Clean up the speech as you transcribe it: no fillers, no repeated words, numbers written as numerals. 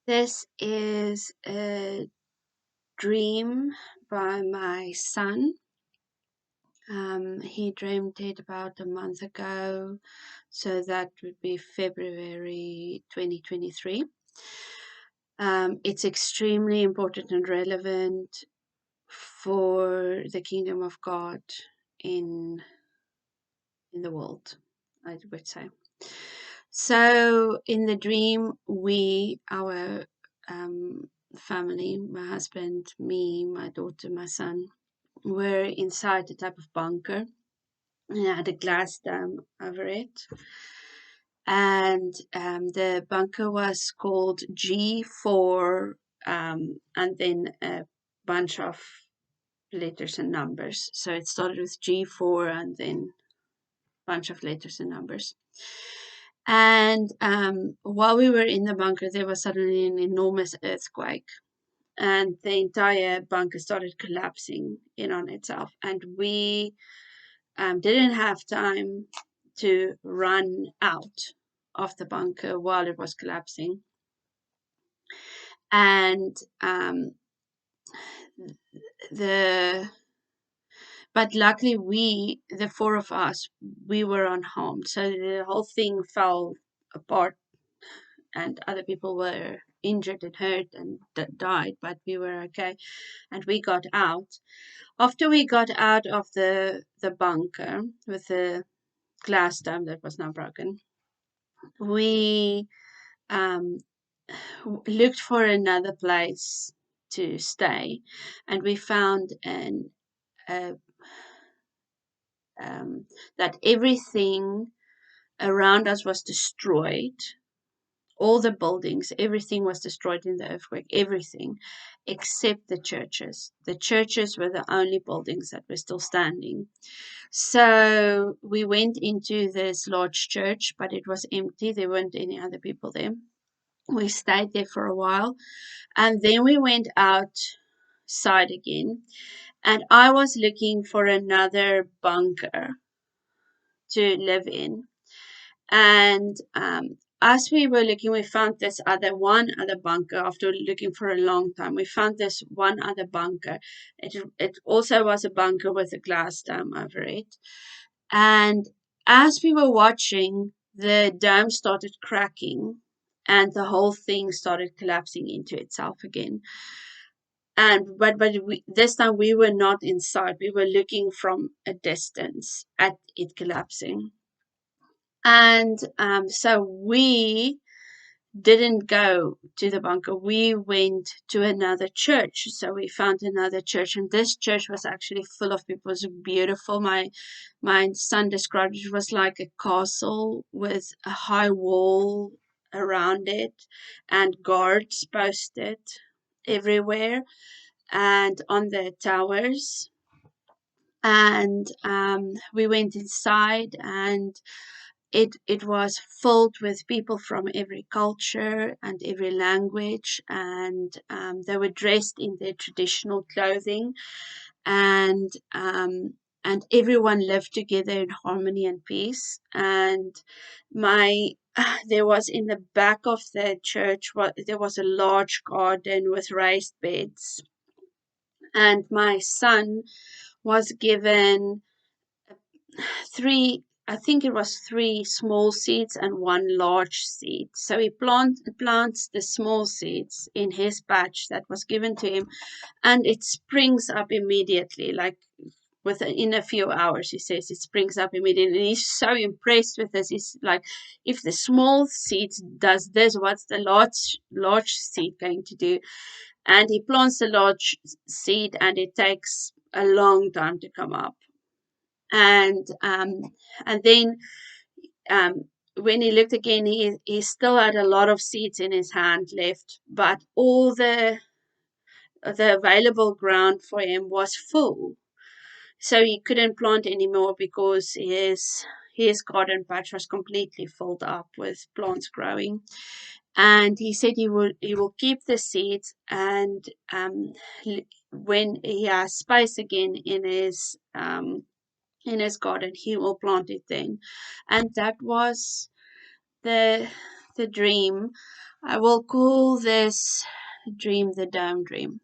This is a dream by my son. He dreamed it about a month ago, so that would be February 2023. It's extremely important and relevant for the kingdom of God in the world, I would say. So in the dream, our family, my husband, me, my daughter, my son, were inside a type of bunker, and it had a glass dome over it. And the bunker was called G4, and then a bunch of letters and numbers. So it started with G4 and then a bunch of letters and numbers. And while we were in the bunker, there was suddenly an enormous earthquake, and the entire bunker started collapsing in on itself. And we didn't have time to run out of the bunker while it was collapsing. And but luckily the four of us, we were unharmed. So the whole thing fell apart and other people were injured and hurt and died, but we were okay and we got out. After we got out of the bunker with the glass dome that was now broken, we um, looked for another place to stay, and we found that everything around us was destroyed. All the buildings, everything was destroyed in the earthquake, everything except the churches. The churches were the only buildings that were still standing. So we went into this large church, but it was empty. There weren't any other people there. We stayed there for a while, and then we went outside again, and I was looking for another bunker to live in. And as we were looking, we found this one other bunker. After looking for a long time, we found this one other bunker. It also was a bunker with a glass dome over it. And as we were watching, the dome started cracking and the whole thing started collapsing into itself again. And but this time we were not inside. We were looking from a distance at it collapsing. And so we didn't go to the bunker. We went to another church. So we found another church, and this church was actually full of people. It was beautiful. My son described it was like a castle with a high wall around it and guards posted everywhere and on the towers. And we went inside, and it was filled with people from every culture and every language, and they were dressed in their traditional clothing, and everyone lived together in harmony and peace. And there was in the back of the church, there was a large garden with raised beds, and my son was given three small seeds and one large seed. So he plants the small seeds in his patch that was given to him, and it springs up immediately, like within a few hours. He says it springs up immediately. And he's so impressed with this. He's like, if the small seed does this, what's the large seed going to do? And he plants the large seed, and it takes a long time to come up. And then when he looked again, he still had a lot of seeds in his hand left, but all the available ground for him was full, so he couldn't plant anymore because his garden patch was completely filled up with plants growing. And he said he will keep the seeds, and when he has space again in his garden, he will plant it then. And that was the the dream. I will call this dream the dome dream.